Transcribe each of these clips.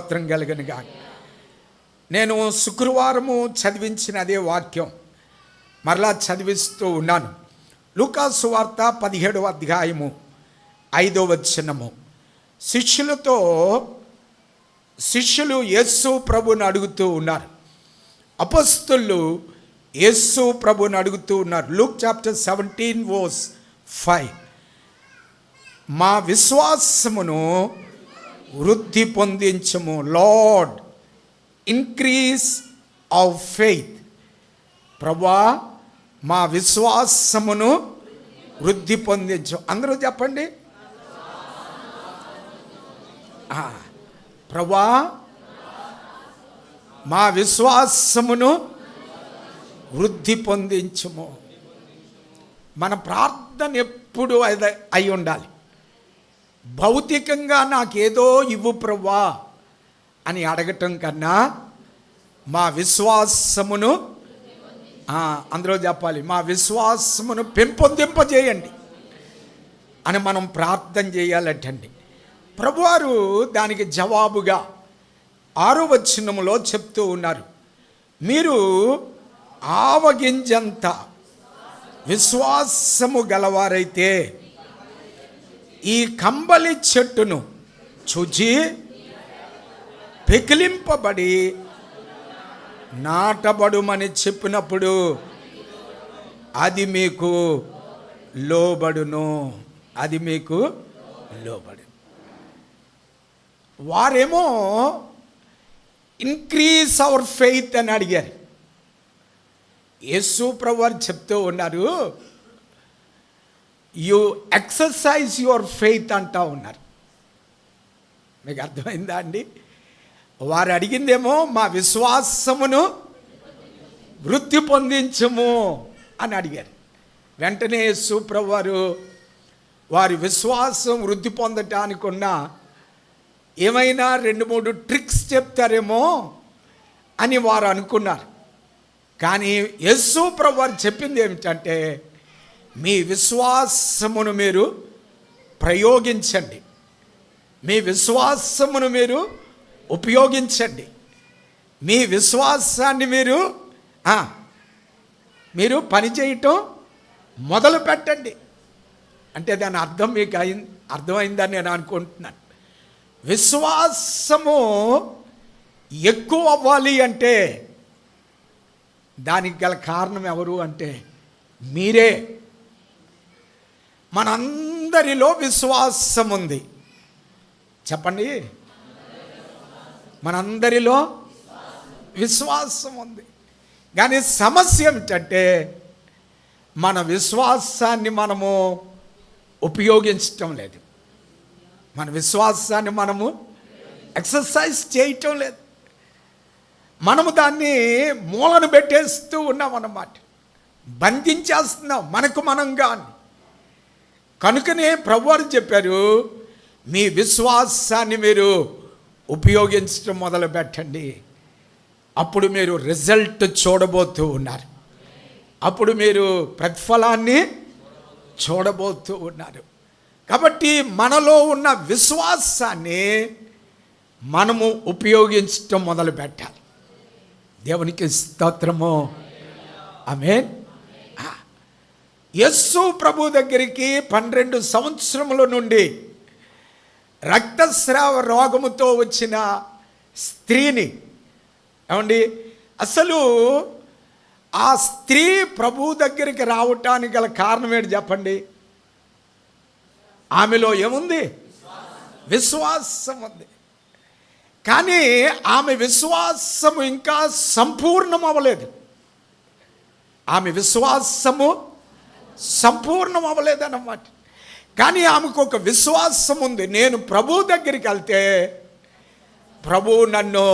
స్తోత్రం కలుగునుగా. నేను శుక్రవారము చదివించిన అదే వాక్యం మరలా చదివిస్తూ ఉన్నాను. లూకాసు వార్త 17వ అధ్యాయము 5వ వచనము. శిష్యులు యేసు ప్రభుని అడుగుతూ ఉన్నారు. అపొస్తలులు యేసు ప్రభుని అడుగుతూ ఉన్నారు. Luke chapter 17:5. మా విశ్వాసమును వృద్ధి పొందించము. Lord, increase of faith. ప్రభువా, మా విశ్వాసమును వృద్ధి పొందించు. అందరూ చెప్పండి. ప్రభువా, మా విశ్వాసమును వృద్ధి పొందించుము. మన ప్రార్థన ఎప్పుడు అయి ఉండాలి. భౌతికంగా నాకేదో ఇవ్వు ప్రభువా అని అడగటం కన్నా మా విశ్వాసమును, అందరూ చెప్పాలి, మా విశ్వాసమును పెంపొందింపజేయండి అని మనం ప్రార్థన చేయాలటండి. ప్రభువారు దానికి జవాబుగా 6వ వచనములో చెప్తూ ఉన్నారు, మీరు ఆవగింజంత విశ్వాసము గలవారైతే ఈ కంబలి చెట్టును చూచి పెకిలింపబడి నాటబడుమని చెప్పినప్పుడు అది మీకు లోబడును. అది మీకు లోబడు. వారేమో ఇంక్రీజ్ అవర్ ఫెయిత్ అని అడిగారు. యేసు ప్రభువారు చెప్తూ ఉన్నారు, యు ఎక్సర్సైజ్ యువర్ ఫెయిత్ అంటూ ఉన్నారు. మీకు అర్థమైందా అండి? వారు అడిగిందేమో మా విశ్వాసమును వృద్ధి పొందించము అని అడిగారు. వెంటనే యేసు ప్రభువారు వారి విశ్వాసం వృద్ధి పొందటానికి ఉన్న ఏమైనా 2-3 ట్రిక్స్ చెప్తారేమో అని వారు అనుకున్నారు. కానీ యేసు ప్రభువారు చెప్పింది ఏమిటంటే, మీ విశ్వాసమును మీరు ప్రయోగించండి, మీ విశ్వాసమును మీరు ఉపయోగించండి, మీ విశ్వాసాన్ని మీరు పని చేయటం మొదలు పెట్టండి. అంటే దాని అర్థం మీకు అర్థమైందని నేను అనుకుంటున్నాను. విశ్వాసము ఎక్కువ అవ్వాలి అంటే దానికి గల కారణం ఎవరు అంటే మీరే. మనందరిలో విశ్వాసం ఉంది. చెప్పండి, మనందరిలో విశ్వాసం ఉంది. కానీ సమస్య ఏమిటంటే మన విశ్వాసాన్ని మనము ఉపయోగించటం లేదు. మన విశ్వాసాన్ని మనము ఎక్సర్సైజ్ చేయటం లేదు. మనము దాన్ని మూలను పెట్టేస్తూ ఉన్నాం అన్నమాట, బంధించేస్తున్నాం మనకు మనంగా. కనుకనే ప్రభువారు చెప్పారు, మీ విశ్వాసాన్ని మీరు ఉపయోగించడం మొదలు పెట్టండి. అప్పుడు మీరు రిజల్ట్ చూడబోతూ ఉన్నారు. అప్పుడు మీరు ప్రతిఫలాన్ని చూడబోతూ ఉన్నారు. కాబట్టి మనలో ఉన్న విశ్వాసాన్ని మనము ఉపయోగించటం మొదలు పెట్టాలి. దేవునికి స్తోత్రము. ఆమేన్. యేసు ప్రభు దగ్గరికి 12 సంవత్సరముల నుండి రక్తస్రావ రోగముతో వచ్చిన స్త్రీని, ఏమండి, అసలు ఆ స్త్రీ ప్రభు దగ్గరికి రావటానికి గల కారణం ఏంటి చెప్పండి? ఆమెలో ఏముంది? విశ్వాసం ఉంది. కానీ ఆమె విశ్వాసము ఇంకా సంపూర్ణం అవ్వలేదు. ఆమె విశ్వాసము సంపూర్ణం అవ్వలేదన్నమాట. కానీ ఆమెకు ఒక విశ్వాసం ఉంది, నేను ప్రభు దగ్గరికి వెళ్తే ప్రభు నన్ను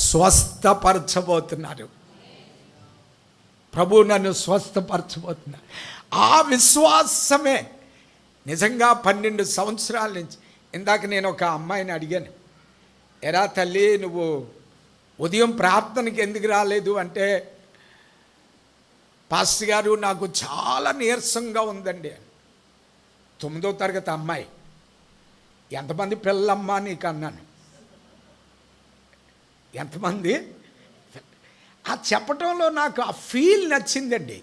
స్వస్థపరచబోతున్నారు, ప్రభు నన్ను స్వస్థపరచబోతున్నారు. ఆ విశ్వాసమే నిజంగా 12 సంవత్సరాల నుంచి. ఇందాక నేను ఒక అమ్మాయిని అడిగాను, ఎరా తల్లి, నువ్వు ఉదయం ప్రార్థనకి ఎందుకు రాలేదు అంటే, పాస్టర్ గారు నాకు చాలా నీరసంగా ఉందండి. 9వ తరగతి అమ్మాయి. ఎంతమంది పిల్లలమ్మా నీకు అన్నాను. ఎంతమంది? ఆ చెప్పటంలో నాకు ఆ ఫీల్ నచ్చిందండి.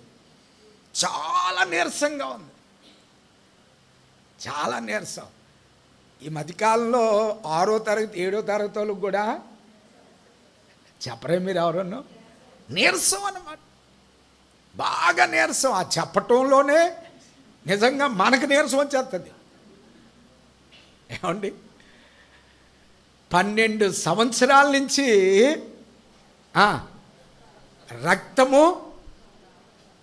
చాలా నీరసంగా ఉంది, చాలా నీరసం. ఈ మధ్యకాలంలో 6వ తరగతి 7వ తరగతి వాళ్ళకు కూడా చెప్పరే మీరు ఎవరన్నా, నీరసం అన్నమాట, బాగా నీరసం. ఆ చెప్పటంలోనే నిజంగా మనకు నీరసం వచ్చేస్తుంది. ఏమండి, 12 సంవత్సరాల నుంచి రక్తము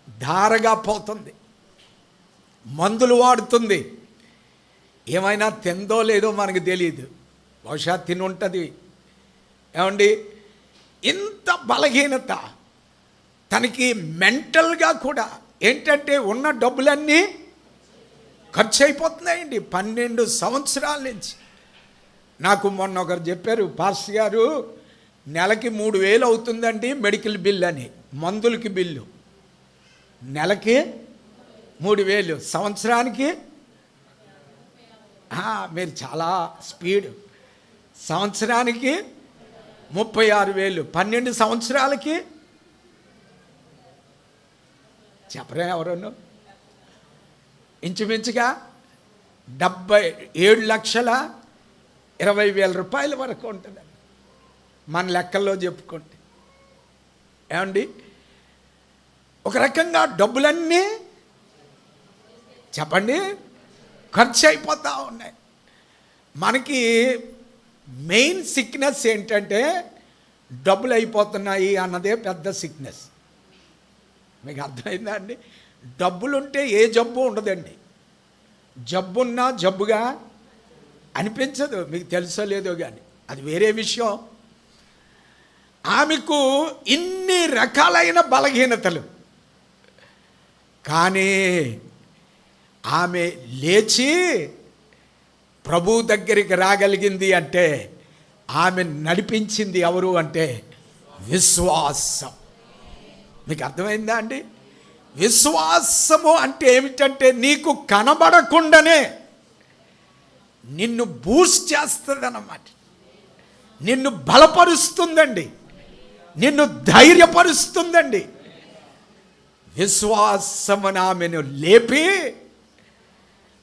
ధారగా పోతుంది, మందులు వాడుతుంది. ఏమైనా తిందో లేదో మనకు తెలియదు, బహుశా తిని ఉంటుంది. ఏమండి, ఇంత బలహీనత తనకి మెంటల్గా కూడా ఏంటంటే ఉన్న డబ్బులన్నీ ఖర్చు అయిపోతున్నాయండి 12 సంవత్సరాల నుంచి. నాకు మొన్న ఒకరు చెప్పారు, పాస్టర్ గారు నెలకి 3,000 అవుతుందండి మెడికల్ బిల్ అని, మందులకి బిల్లు. నెలకి 3,000, సంవత్సరానికి మీరు చాలా స్పీడ్. సంవత్సరానికి 36,000, 12 సంవత్సరాలకి చెప్పరే ఎవరన్నా, ఇంచుమించుగా 77,20,000 రూపాయల వరకు ఉంటుందండి మన లెక్కల్లో చెప్పుకుంటే. ఏమండి, ఒక రకంగా డబ్బులన్నీ చెప్పండి ఖర్చు అయిపోతూ ఉన్నాయి. మనకి మెయిన్ సిక్నెస్ ఏంటంటే డబ్బులు అయిపోతున్నాయి అన్నదే పెద్ద సిక్నెస్. మీకు అర్థమైందా అండి? డబ్బులుంటే ఏ జబ్బు ఉండదండి, జబ్బున్నా జబ్బుగా అనిపించదు, మీకు తెలుసో లేదో కానీ అది వేరే విషయం. ఆమెకు ఇన్ని రకాలైన బలహీనతలు, కానీ ఆమె లేచి ప్రభు దగ్గరికి రాగలిగింది అంటే ఆమె నడిపించింది ఎవరు అంటే విశ్వాసం. మీకు అర్థమైందా అండి? విశ్వాసము అంటే ఏమిటంటే నీకు కనబడకుండానే నిన్ను బూస్ట్ చేస్తుంది అన్నమాట, నిన్ను బలపరుస్తుందండి, నిన్ను ధైర్యపరుస్తుందండి. విశ్వాసము ఆమెను లేపి,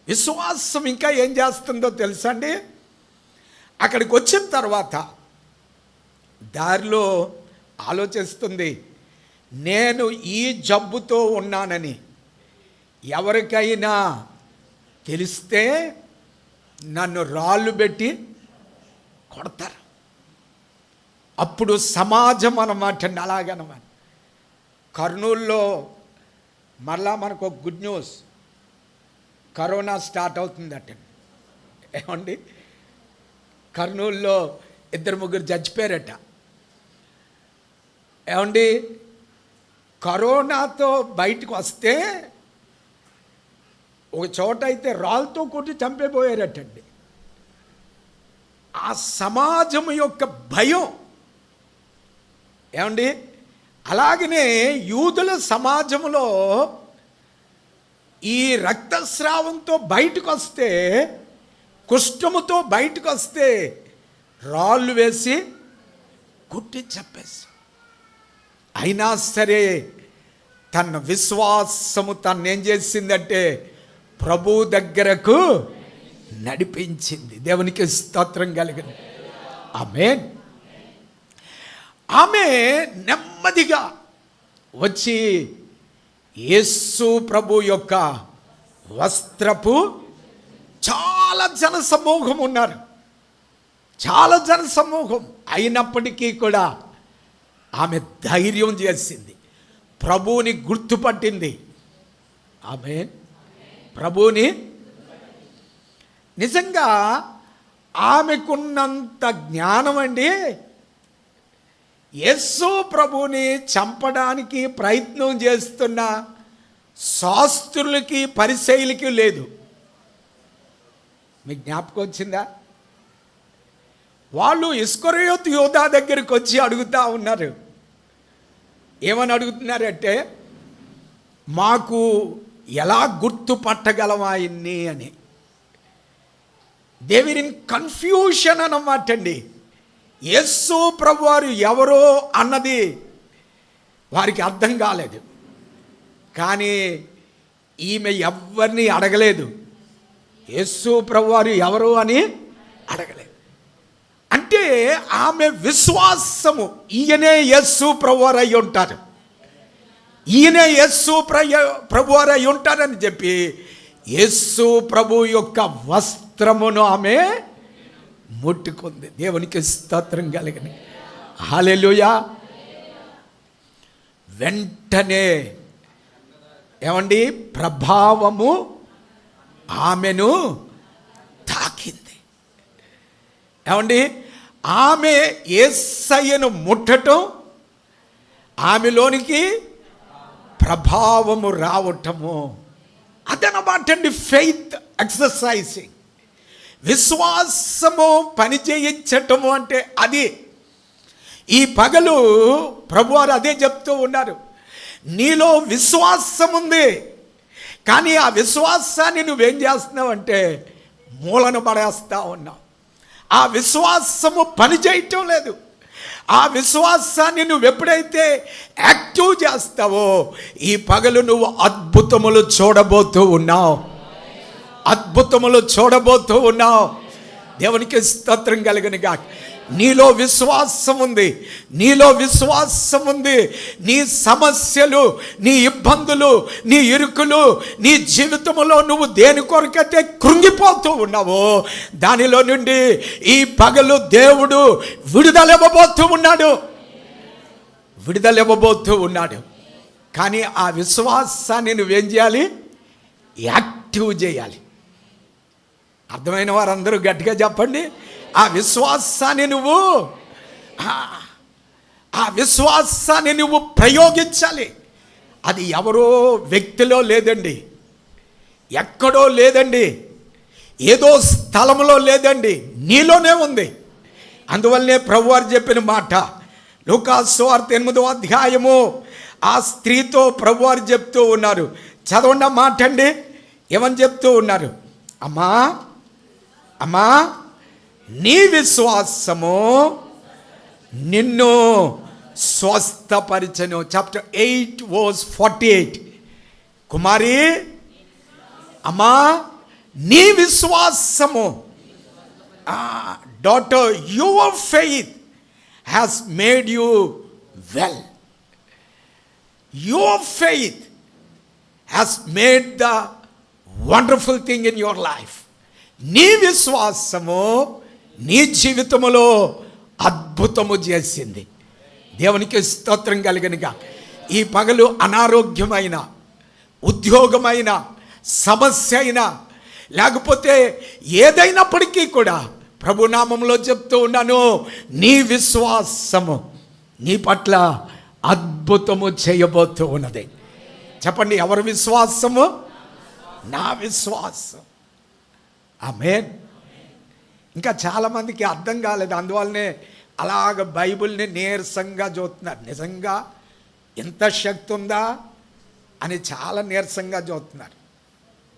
విశ్వాసం ఇంకా ఏం చేస్తుందో తెలుసా అండి? అక్కడికి వచ్చిన తర్వాత దారిలో ఆలోచిస్తుంది, నేను ఈ జబ్బుతో ఉన్నానని ఎవరికైనా తెలిస్తే నన్ను రాళ్ళు పెట్టి కొడతారు. అప్పుడు సమాజం అన్నమాట, అలాగనమాట. కర్నూలులో మరలా మనకు ఒక గుడ్ న్యూస్, కరోనా స్టార్ట్ అవుతుందట. ఏమండి, కర్నూలులో 2-3 చచ్చిపోయారట. ఏమండి, కరోనాతో బయటకు వస్తే ఒక చోట అయితే రాళ్ళతో కొట్టి చంపేపోయారటండి. ఆ సమాజం యొక్క భయం. ఏమండి, అలాగనే యూదుల సమాజంలో ఈ రక్తస్రావంతో బయటకు వస్తే, కుష్ఠముతో బయటకు వస్తే రాళ్ళు వేసి కుట్టి చెప్పేసి, అయినా సరే తన విశ్వాసము తన్నేం చేసిందంటే ప్రభు దగ్గరకు నడిపించింది. దేవునికి స్తోత్రం కలిగింది. ఆమేన్. ఆమె నెమ్మదిగా వచ్చి యేసు ప్రభు యొక్క వస్త్రపు, చాలా జన సమూహం ఉన్నారు, చాలా జన సమూహం అయినప్పటికీ కూడా ఆమె ధైర్యం చేసింది, ప్రభువుని గుర్తుపట్టింది. ఆమేన్. ప్రభువుని నిజంగా ఆమెకున్నంత జ్ఞానం అండి యేసు ప్రభువుని చంపడానికి ప్రయత్నం చేస్తున్న శాస్త్రులకి పరిసయ్యులకి లేదు. మీకు జ్ఞాపకం వచ్చిందా? వాళ్ళు ఇస్కరియోతు యోధా దగ్గరికి వచ్చి అడుగుతూ ఉన్నారు. ఏమని అడుగుతున్నారంటే, మాకు ఎలా గుర్తుపట్టగలం ఆయన్ని అని. దే విర్ ఇన్ కన్ఫ్యూషన్ అన్నమాట అండి. యేసు ప్రభువారు ఎవరో అన్నది వారికి అర్థం కాలేదు. కానీ ఈమె ఎవరిని అడగలేదు, యేసు ప్రభువారు ఎవరు అని అడగలేదు. అంటే ఆమె విశ్వాసము, ఈయనే యేసు ప్రభువారు అయి ఉంటారు, ఈయనే యేసు ప్రభువారు అయి ఉంటారని చెప్పి యేసు ప్రభు యొక్క వస్త్రమును ఆమె ముట్టుకుంది. దేవునికి స్తోత్రం కలిగిన హల్లెలూయా. వెంటనే ఏమండి, ప్రభావము ఆమెను తాకింది. ఏమండి, ఆమె యేసయ్యను ముట్టటం, ఆమెలోనికి ప్రభావము రావటము, అదనమాట అండి ఫెయిత్ ఎక్సర్సైజింగ్. విశ్వాసము పని చేయించటము అంటే అది. ఈ పగలు ప్రభువారు అదే చెప్తూ ఉన్నారు, నీలో విశ్వాసం ఉంది, కానీ ఆ విశ్వాసాన్ని నువ్వేం చేస్తున్నావు అంటే మూలను పడేస్తా ఉన్నావు. ఆ విశ్వాసము పని చేయటం లేదు. ఆ విశ్వాసాన్ని నువ్వు ఎప్పుడైతే యాక్టివ్ చేస్తావో ఈ పగలు నువ్వు అద్భుతములు చూడబోతూ ఉన్నావు, అద్భుతములు చూడబోతూ ఉన్నావు. దేవునికి స్తోత్రం కలుగును గాక. నీలో విశ్వాసం ఉంది, నీలో విశ్వాసం ఉంది. నీ సమస్యలు, నీ ఇబ్బందులు, నీ ఇరుకులు, నీ జీవితంలో నువ్వు దేని కొరకైతే కృంగిపోతూ ఉన్నావో దానిలో నుండి ఈ పగలు దేవుడు విడుదల ఇవ్వబోతూ ఉన్నాడు, విడుదల ఇవ్వబోతూ ఉన్నాడు. కానీ ఆ విశ్వాసాన్ని నువ్వేం చేయాలి? యాక్టివ్ చేయాలి. అర్థమైన వారందరూ గట్టిగా చెప్పండి. ఆ విశ్వాసాన్ని నువ్వు ప్రయోగించాలి. అది ఎవరో వ్యక్తిలో లేదండి, ఎక్కడో లేదండి, ఏదో స్థలంలో లేదండి, నీలోనే ఉంది. అందువల్లనే ప్రభువారు చెప్పిన మాట లూకాసు సువార్త 8వ అధ్యాయము ఆ స్త్రీతో ప్రభువారు చెప్తూ ఉన్నారు. చదవండి ఆ మాట అండి. ఏమని చెప్తూ ఉన్నారు? అమ్మా అమ్మా, నీ విశ్వాసము నిన్ను స్వస్థపరిచెను. Chapter 8 verse 48. కుమారి, అమ్మా, నీ విశ్వాసము, daughter, your faith has made you well. Your faith has made the wonderful thing in your life. నీ విశ్వాసము నీ జీవితములో అద్భుతము చేసింది. దేవునికి స్తోత్రం కలిగనుగా. ఈ పగలు అనారోగ్యమైన, ఉద్యోగమైన, సమస్య అయినా లేకపోతే ఏదైనప్పటికీ కూడా ప్రభునామంలో చెప్తూ ఉన్నాను, నీ విశ్వాసము నీ పట్ల అద్భుతము చేయబోతూ ఉన్నది. చెప్పండి, ఎవరి విశ్వాసము? నా విశ్వాసం. ఆమేన్. ఇంకా చాలామందికి అర్థం కాలేదు, అందువల్లనే అలాగ బైబిల్ని నీరసంగా చూస్తున్నారు. నిజంగా ఎంత శక్తి ఉందా అని చాలా నీరసంగా చూస్తున్నారు.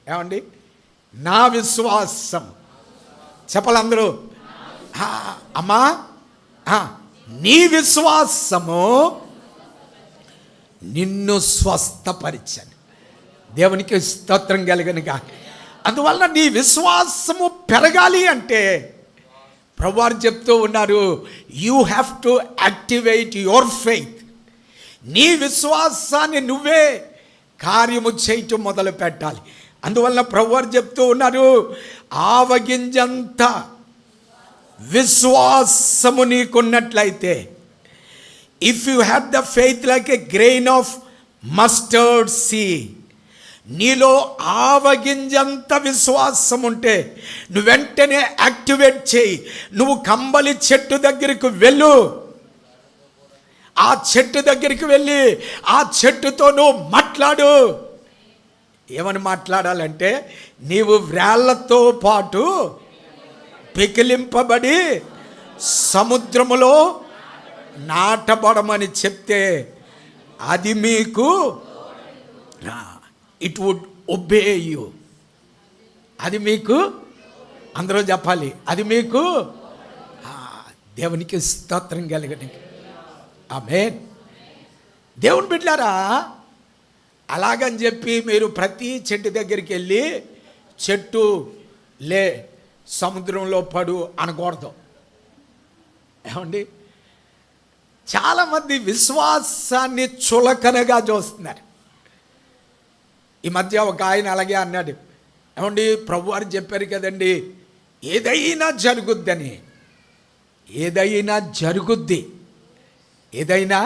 ఏమండి, నా విశ్వాసం చెప్పాలందరూ. అమ్మా, నీ విశ్వాసము నిన్ను స్వస్థపరిచను. దేవునికి స్తోత్రం కలుగునుగా. అందువలన నీ విశ్వాసము పెరగాలి అంటే ప్రభువారు చెప్తూ ఉన్నారు, you have to activate your faith. నీ విశ్వాసాన్ని నువ్వే కార్యము చేయటం మొదలు పెట్టాలి. అందువలన ప్రభువారు చెప్తూ ఉన్నారు, ఆవగింజంత విశ్వాసము నీకున్నట్లయితే, if you have the faith like a grain of mustard seed, నీలో ఆవగింజంత విశ్వాసం ఉంటే నువ్వు వెంటనే యాక్టివేట్ చేయి. నువ్వు కంబలి చెట్టు దగ్గరికి వెళ్ళు. ఆ చెట్టు దగ్గరికి వెళ్ళి ఆ చెట్టుతో నువ్వు మాట్లాడు. ఏమని మాట్లాడాలంటే, నీవు వ్రేళ్లతో పాటు పికిలింపబడి సముద్రములో నాటబడమని చెప్తే అది మీకు, ఇట్ వుడ్ ఒబే యూ. అది మీకు, అందరూ చెప్పాలి, అది మీకు. దేవునికి స్తోత్రం కలుగును. ఆమేన్. దేవుని బిడ్డలారా, అలాగని చెప్పి మీరు ప్రతి చెట్టు దగ్గరికి వెళ్ళి చెట్టు లే సముద్రంలో పడు అనకూడదు. ఏమండి, చాలామంది విశ్వాసాన్ని చులకనగా చూస్తున్నారు. ఈ మధ్య ఒక ఆయన అలాగే అన్నాడు, ఏమండి ప్రభువారు చెప్పారు కదండి ఏదైనా జరుగుద్దని. ఏదైనా జరుగుద్ది, ఏదైనా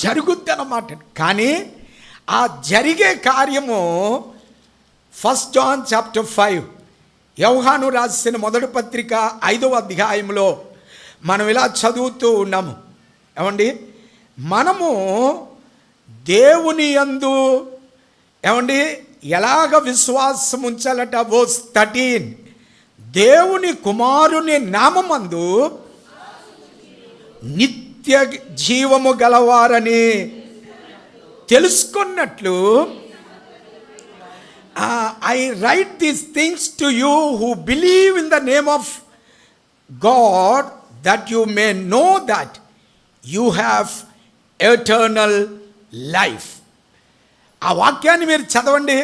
జరుగుద్ది అన్నమాట. కానీ ఆ జరిగే కార్యము 1 John chapter 5 యోహాను రాసిన మొదటి పత్రిక 5వ అధ్యాయంలో మనం ఇలా చదువుతూ ఉన్నాము. ఏమండి, మనము దేవుని యందు ఏమండి ఎలాగ విశ్వాసం ఉంచాలట. వర్స్ 13 దేవుని కుమారుని నామమందు నిత్య జీవము గలవారని తెలుసుకున్నట్లు I write these things to you who believe in the name of God, that you may know that you have eternal life. ఆ వాక్యాన్ని మీరు చదవండి.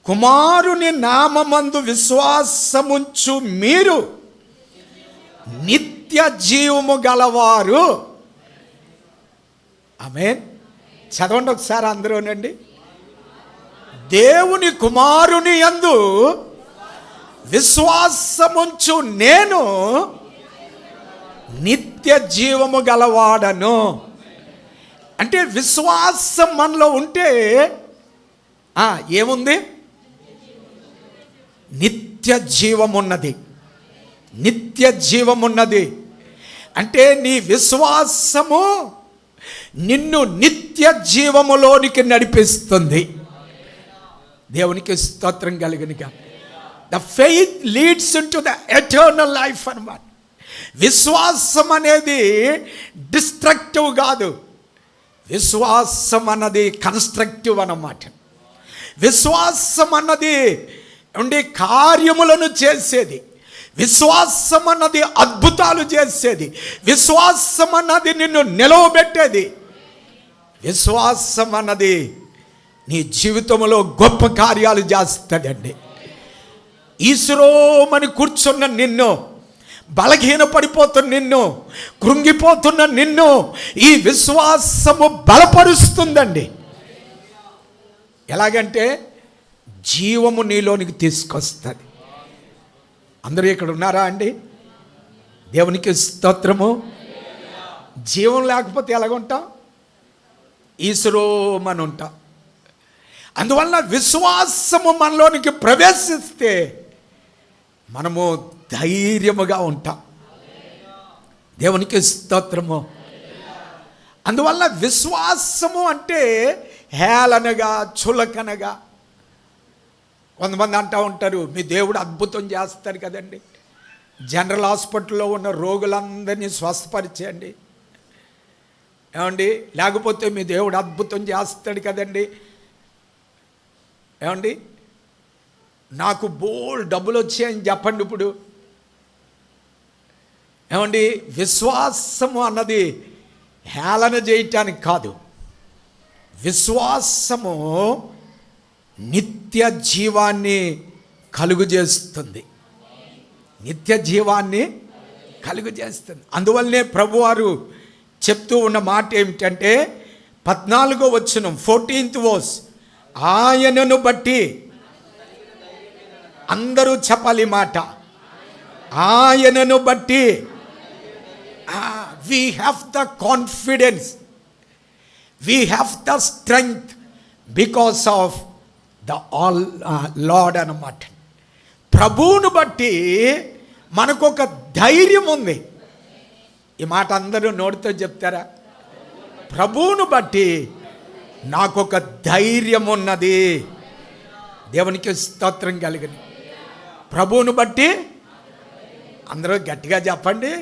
కుమారుని నామమందు విశ్వాసముంచు మీరు నిత్య జీవము గలవారు. ఆమేన్. చదవండి ఒకసారి అందరూనండి. దేవుని కుమారుని యందు విశ్వాసముంచు నేను నిత్య జీవము గలవాడను. అంటే విశ్వాసం మనలో ఉంటే ఏముంది? నిత్య జీవమున్నది. నిత్య జీవమున్నది అంటే నీ విశ్వాసము నిన్ను నిత్య జీవములోనికి నడిపిస్తుంది. దేవునికి స్తోత్రం కలుగునుగా. The faith leads into the eternal life అన్నమాట. విశ్వాసం అనేది డిస్ట్రక్టివ్ కాదు, విశ్వాసం అన్నది కన్స్ట్రక్టివ్ అన్నమాట. విశ్వాసం అన్నది ఉండి కార్యములను చేసేది, విశ్వాసం అన్నది అద్భుతాలు చేసేది, విశ్వాసం అన్నది నిన్ను నిలవబెట్టేది, విశ్వాసం అన్నది నీ జీవితంలో గొప్ప కార్యాలు చేస్తాడండి. ఈశ్వరోమని కూర్చున్న నిన్ను, బలహీన పడిపోతున్న నిన్ను, కృంగిపోతున్న నిన్ను ఈ విశ్వాసము బలపరుస్తుందండి. ఎలాగంటే జీవము నీలోనికి తీసుకొస్తుంది. అందరూ ఇక్కడ ఉన్నారా అండి? దేవునికి స్తోత్రము. జీవం లేకపోతే ఎలాగుంటాం? ఈశ్వరోమని ఉంటాం. అందువల్ల విశ్వాసము మనలోనికి ప్రవేశిస్తే మనము ధైర్యముగా ఉంటాం. దేవునికి స్తోత్రము. అందువల్ల విశ్వాసము అంటే హేళనగా, చులకనగా. కొంతమంది అంటూ ఉంటారు, మీ దేవుడు అద్భుతం చేస్తారు కదండి, జనరల్ హాస్పిటల్లో ఉన్న రోగులందరినీ స్వస్థపరిచేయండి, ఏమండి, లేకపోతే మీ దేవుడు అద్భుతం చేస్తాడు కదండి, ఏమండి, నాకు బోల్ డబ్బులు వచ్చాయని చెప్పండి. ఇప్పుడు ఏమండి, విశ్వాసము అన్నది హేళన చేయటానికి కాదు. విశ్వాసము నిత్య జీవాన్ని కలుగజేస్తుంది. నిత్య జీవాన్ని కలుగజేస్తుంది. అందువల్లనే ప్రభువారు చెప్తూ ఉన్న మాట ఏమిటంటే 14వ వచనం 14th verse, ఆయనను బట్టి, అందరూ చెప్పాలి మాట, ఆయనను బట్టి we have the confidence, we have the strength because of the all Lord అన్నమాట. ప్రభువును బట్టి మనకు ఒక ధైర్యం ఉంది. ఈ మాట అందరూ నోటితో చెప్తారా? ప్రభువును బట్టి నాకొక ధైర్యం ఉన్నది. దేవునికి స్తోత్రం కలిగింది. ప్రభువును బట్టి, అందరూ గట్టిగా చెప్పండి,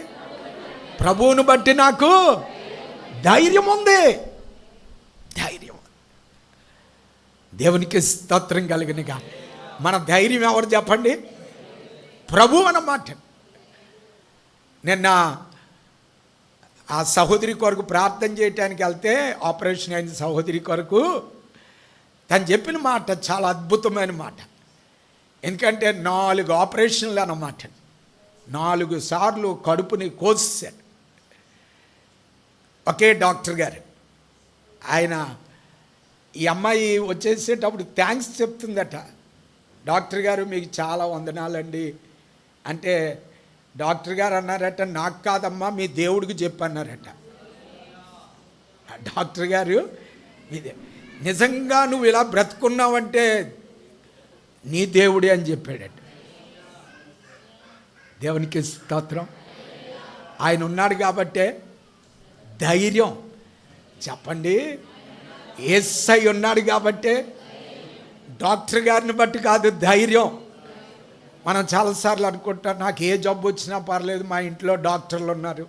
ప్రభువును బట్టి నాకు ధైర్యం ఉంది. ధైర్యం. దేవునికి స్తోత్రం కలిగినగా. మన ధైర్యం ఎవరు చెప్పండి? ప్రభు అన్నమాట. నిన్న ఆ సహోదరి కొరకు ప్రార్థన చేయటానికి వెళ్తే, ఆపరేషన్ అయిన సహోదరి కొరకు తను చెప్పిన మాట చాలా అద్భుతమైన మాట. ఎందుకంటే 4 ఆపరేషన్లు అన్నమాట. 4 సార్లు కడుపుని కోసేశాడు ఒకే డాక్టర్ గారు. ఆయన ఈ అమ్మాయి వచ్చేసేటప్పుడు థ్యాంక్స్ చెప్తుందట. డాక్టర్ గారు మీకు చాలా వందనాలండి అంటే, డాక్టర్ గారు అన్నారట, నాకు కాదమ్మా మీ దేవుడికి చెప్పన్నారట. డాక్టర్ గారు ఇదే నిజంగా నువ్వు ఇలా బ్రతుకున్నావంటే నీ దేవుడే అని చెప్పాడట. దేవునికి స్తోత్రం. ఆయన ఉన్నాడు కాబట్టే ధైర్యం. చెప్పండి, యేసై ఉన్నాడు కాబట్టే డాక్టర్ గారిని బట్టి కాదు ధైర్యం. మనం చాలాసార్లు అనుకుంటాం, నాకు ఏ జబ్బు వచ్చినా పర్లేదు, మా ఇంట్లో డాక్టర్లు ఉన్నారు,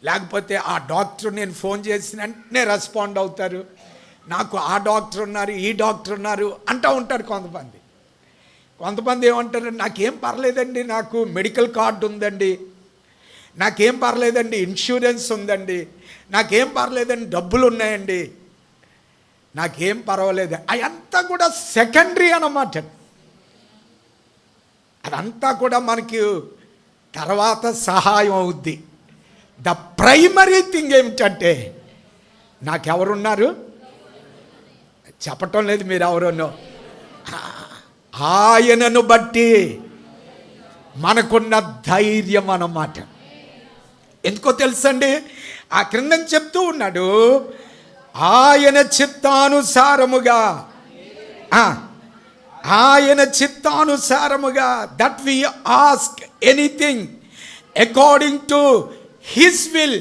లేకపోతే ఆ డాక్టర్ నేను ఫోన్ చేసిన వెంటనే రెస్పాండ్ అవుతారు, నాకు ఆ డాక్టర్ ఉన్నారు ఈ డాక్టర్ ఉన్నారు అంటూ ఉంటారు కొంతమంది. కొంతమంది ఏమంటారు, నాకేం పర్లేదండి, నాకు మెడికల్ కార్డు ఉందండి, నాకేం పర్లేదండి ఇన్సూరెన్స్ ఉందండి, నాకేం పర్లేదండి డబ్బులు ఉన్నాయండి, నాకేం పర్వాలేదు. అదంతా కూడా సెకండరీ అన్నమాట. అదంతా కూడా మనకి తర్వాత సహాయం అవుద్ది. ద ప్రైమరీ థింగ్ ఏమిటంటే, నాకెవరున్నారు చెప్పటం లేదు మీరు ఎవరున్నో, ఆయనను బట్టి మనకున్న ధైర్యం అన్నమాట. ఎందుకో తెలుసండి, ఆ క్రింద చెప్తూ ఉన్నాడు, ఆయన చిత్తానుసారముగా, ఆయన చిత్తానుసారముగా, that we ask anything according to his will.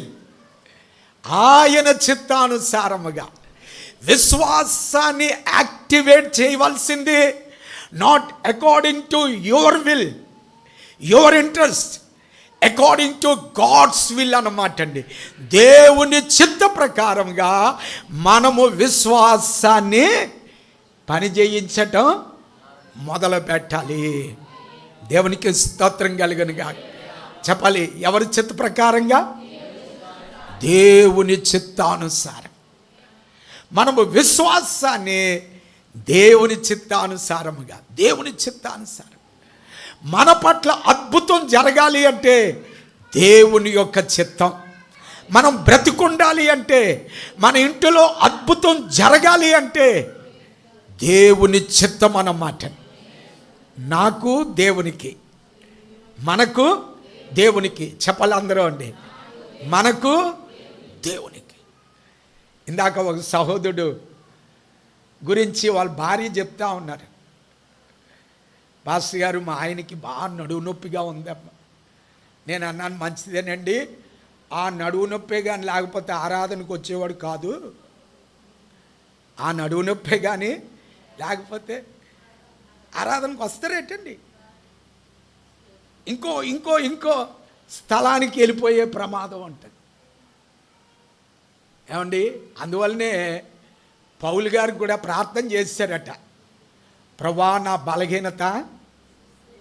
ఆయన చిత్తానుసారముగా విశ్వాసాన్ని యాక్టివేట్ చేయవలసింది, not according to your will, your interest, according to God's will అన్నమాట అండి. దేవుని చిత్త ప్రకారంగా మనము విశ్వాసాన్ని పనిచేయించటం మొదలు పెట్టాలి. దేవునికి స్తోత్రం కలుగునుగా. చెప్పాలి, ఎవరి చిత్త ప్రకారంగా? దేవుని చిత్తానుసారం. మనము విశ్వాసాన్ని దేవుని చిత్తానుసారముగా, దేవుని చిత్తానుసారం. మన పట్ల అద్భుతం జరగాలి అంటే దేవుని యొక్క చిత్తం. మనం బ్రతికుండాలి అంటే, మన ఇంటిలో అద్భుతం జరగాలి అంటే దేవుని చిత్తం అన్నమాట. నాకు దేవునికి, మనకు దేవునికి. చెప్పాలి అందరూ అండి, మనకు దేవునికి. ఇందాక ఒక సహోదరుడు గురించి వాళ్ళ భార్య చెప్తా ఉన్నారు, పాస్టర్ గారు మా ఆయనకి బాగా నడువు నొప్పిగా ఉందమ్మా. నేను అన్నాను, మంచిదేనండి, ఆ నడువు నొప్పే కానీ లేకపోతే ఆరాధనకు వచ్చేవాడు కాదు, ఆ నడువు నొప్పే కానీ లేకపోతే ఆరాధనకు వస్తారేటండి. ఇంకో ఇంకో ఇంకో స్థలానికి వెళ్ళిపోయే ప్రమాదం ఉంటుంది. ఏమండి, అందువల్లనే పౌలు గారికి కూడా ప్రార్థన చేశారట, ప్రభా నా బలహీనత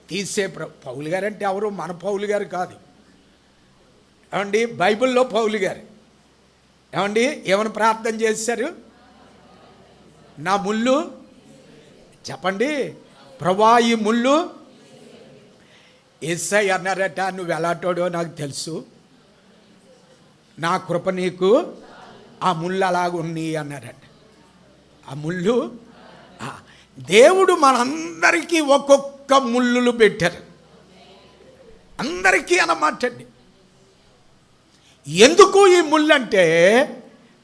తీసే. పౌలు గారు అంటే ఎవరు? మన పౌలు గారు కాదు ఏమండి, బైబిల్లో పౌలు గారు. ఏమండి, ఏమైనా ప్రార్థన చేశారు? నా ముళ్ళు, చెప్పండి, ప్రభా ఈ ముళ్ళు. యేసయ్య అన్నారట, నువ్వు ఎలాంటోడో నాకు తెలుసు, నా కృప నీకు ఆ ముళ్ళు అలాగున్నాయి అన్నారట. ఆ ముళ్ళు దేవుడు మనందరికీ ఒక్కొక్క ముళ్ళులు పెట్టారు, అందరికీ అన్నమాట అండి. ఎందుకు ఈ ముళ్ళు అంటే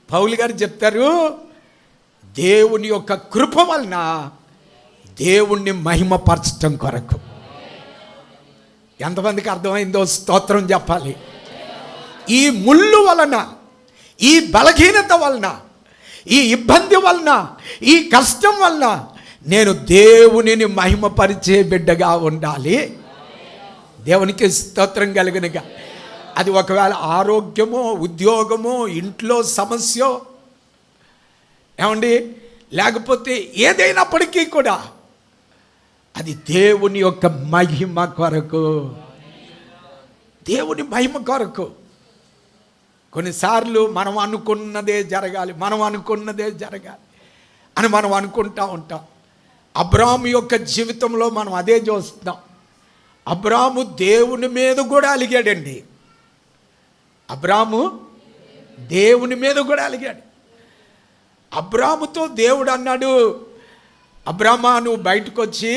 పౌలు గారు చెప్తారు, దేవుని యొక్క కృప వలన దేవుణ్ణి మహిమపరచటం కొరకు. ఎంతమందికి అర్థమైందో స్తోత్రం చెప్పాలి. ఈ ముళ్ళు వలన, ఈ బలహీనత వలన, ఈ ఇబ్బంది వలన, ఈ కష్టం వలన నేను దేవునిని మహిమపరిచే బిడ్డగా ఉండాలి. దేవునికి స్తోత్రం కలుగునుగా. అది ఒకవేళ ఆరోగ్యమో, ఉద్యోగమో, ఇంట్లో సమస్య, ఏమండి, లేకపోతే ఏదైనప్పటికీ కూడా అది దేవుని యొక్క మహిమ కొరకు, దేవుని మహిమ కొరకు. కొన్నిసార్లు మనం అనుకున్నదే జరగాలి అని మనం అనుకుంటూ ఉంటాం. అబ్రాము యొక్క జీవితంలో మనం అదే చూస్తున్నాం. అబ్రాము దేవుని మీద కూడా అలిగాడండి. అబ్రాము దేవుని మీద కూడా అలిగాడు. అబ్రాముతో దేవుడు అన్నాడు, అబ్రామా నువ్వు బయటకు వచ్చి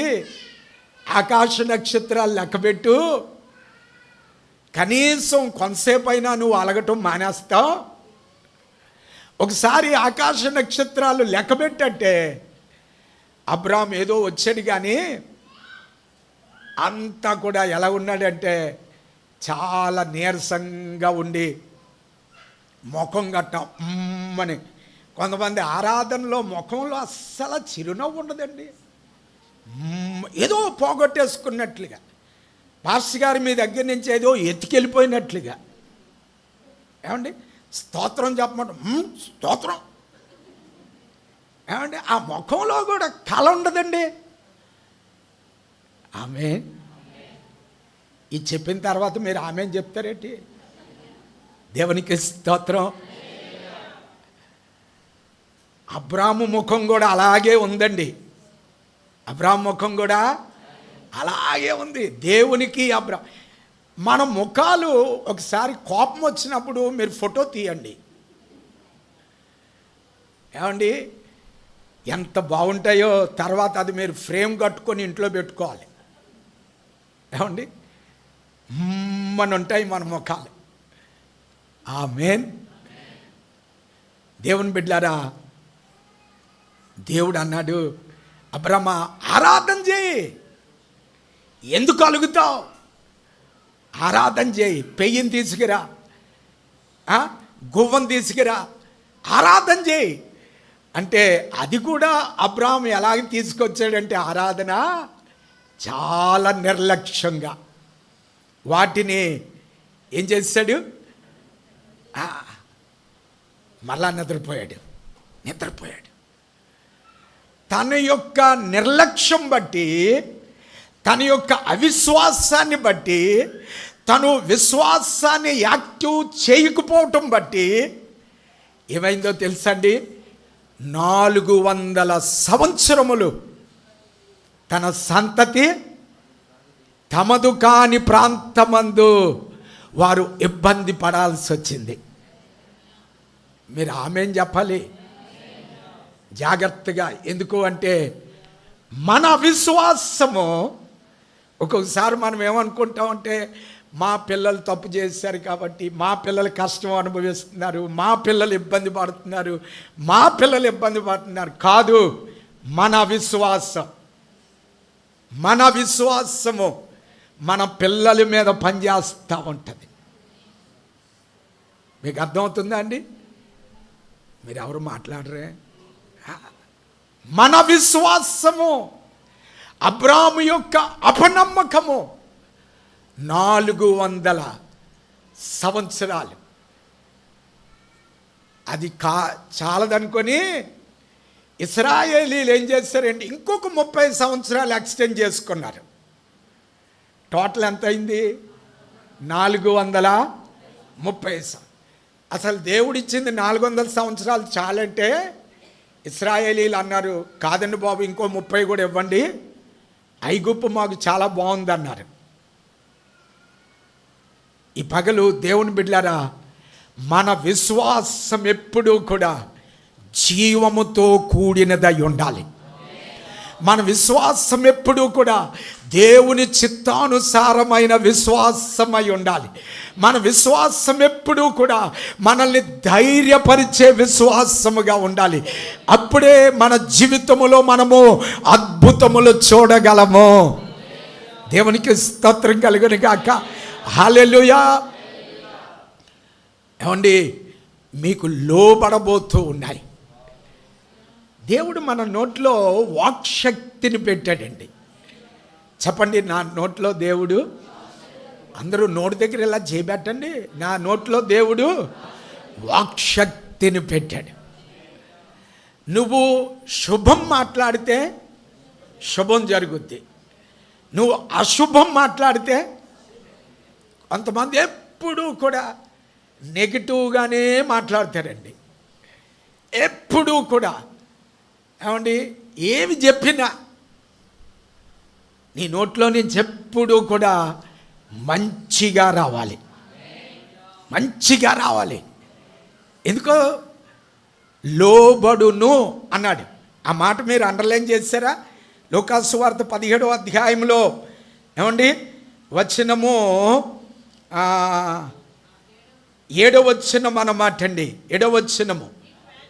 ఆకాశ నక్షత్రాలు లెక్కబెట్టు, కనీసం కొంతసేపు అయినా నువ్వు అలగటం మానేస్తావు. ఒకసారి ఆకాశ నక్షత్రాలు లెక్కబెట్టంటే అబ్రామ్ ఏదో వచ్చాడు, కానీ అంతా కూడా ఎలా ఉన్నాడంటే చాలా నీరసంగా ఉండి ముఖం గట్టం అని. కొంతమంది ఆరాధనలో ముఖంలో అస్సలు చిరునవ్వు ఉండదండి, ఏదో పోగొట్టేసుకున్నట్లుగా, పాస్టర్ గారి మీ దగ్గర నుంచి ఏదో ఎత్తుకెళ్ళిపోయినట్లుగా. ఏమండి స్తోత్రం చెప్పమంట, స్తోత్రం. ఏమండి ఆ ముఖంలో కూడా కళ ఉండదండి. ఆమె ఇది చెప్పిన తర్వాత మీరు ఆమె చెప్తారేంటి? దేవునికి స్తోత్రం. అబ్రాము ముఖం కూడా అలాగే ఉందండి. అబ్రాము ముఖం కూడా అలాగే ఉంది. దేవునికి మన ముఖాలు ఒకసారి కోపం వచ్చినప్పుడు మీరు ఫోటో తీయండి. ఏమండి ఎంత బాగుంటాయో, తర్వాత అది మీరు ఫ్రేమ్ కట్టుకొని ఇంట్లో పెట్టుకోవాలి. ఏమండి మన ఉంటాయి మన ముఖాలు. ఆమేన్. దేవుని బిడ్డలారా, దేవుడు అన్నాడు, అబ్రామా ఆరాధన చేయి. ఎందుకు అలుగుతావు? ఆరాధన చేయి. పెయ్యిని తీసుకురా, గువ్వం తీసుకురా, ఆరాధన చేయి అంటే అది కూడా అబ్రాహాము ఎలాగ తీసుకొచ్చాడంటే ఆరాధన చాలా నిర్లక్ష్యంగా వాటిని ఏం చేశాడు? మళ్ళా నిద్రపోయాడు. తన యొక్క నిర్లక్ష్యం బట్టి, తన యొక్క అవిశ్వాసాన్ని బట్టి, తను విశ్వాసాన్ని యాక్టివ్ చేయకపోవటం బట్టి ఏమైందో తెలుసండి? 400 సంవత్సరములు తన సంతతి తమదు కాని ప్రాంతమందు వారు ఇబ్బంది పడాల్సి వచ్చింది. మీరు ఆమేన్ చెప్పాలి జాగ్రత్తగా. ఎందుకు అంటే మన విశ్వాసము, ఒక్కొక్కసారి మనం ఏమనుకుంటామంటే మా పిల్లలు తప్పు చేశారు కాబట్టి మా పిల్లలు కష్టం అనుభవిస్తున్నారు, మా పిల్లలు ఇబ్బంది పడుతున్నారు. కాదు, మన విశ్వాసము మన పిల్లల మీద పనిచేస్తూ ఉంటుంది. మీకు అర్థమవుతుందా అండి? మీరు ఎవరు మాట్లాడరే? మన విశ్వాసము, అబ్రాము యొక్క అపనమ్మకము 400 సంవత్సరాలు అది చాలదనుకొని ఇశ్రాయేలీలు ఏం చేశారంటే ఇంకొక 30 సంవత్సరాలు ఎక్స్టెండ్ చేసుకున్నారు. టోటల్ ఎంత అయింది? 430. అసలు దేవుడిచ్చింది 400 సంవత్సరాలు చాలంటే ఇశ్రాయేలీలు అన్నారు, కాదండి బాబు ఇంకో 30 కూడా ఇవ్వండి, ఐగుప్తు మాకు చాలా బాగుంది అన్నారు. ఈ పగలు దేవుని బిడ్డలారా, మన విశ్వాసం ఎప్పుడూ కూడా జీవముతో కూడినదై ఉండాలి. మన విశ్వాసం ఎప్పుడూ కూడా దేవుని చిత్తానుసారమైన విశ్వాసమై ఉండాలి. మన విశ్వాసం ఎప్పుడూ కూడా మనల్ని ధైర్యపరిచే విశ్వాసముగా ఉండాలి. అప్పుడే మన జీవితములో మనము అద్భుతములు చూడగలము. దేవునికి స్తోత్రం కలుగును గాక. హల్లెలూయా. ఏమండి మీకు లోబడబోతూ ఉన్నాయి. దేవుడు మన నోట్లో వాక్శక్తిని పెట్టాడండి. చెప్పండి, నా నోట్లో దేవుడు, అందరూ నోటి దగ్గర ఇలా చేయబెట్టండి, నా నోట్లో దేవుడు వాక్శక్తిని పెట్టాడు. నువ్వు శుభం మాట్లాడితే శుభం జరుగుద్ది, నువ్వు అశుభం మాట్లాడితే, కొంతమంది ఎప్పుడూ కూడా నెగిటివ్గానే మాట్లాడతారండి. ఎప్పుడూ కూడా ఏమండి, ఏమి చెప్పినా నీ నోట్లో నుంచి ఎప్పుడూ కూడా మంచిగా రావాలి, మంచిగా రావాలి. ఎందుకో లోబడును అన్నాడు. ఆ మాట మీరు అండర్లైన్ చేశారా? లూకాసు సువార్త 17వ అధ్యాయంలో ఏమండి వచనము 7వ వచనం అన్నమాట అండి. 7వ వచనము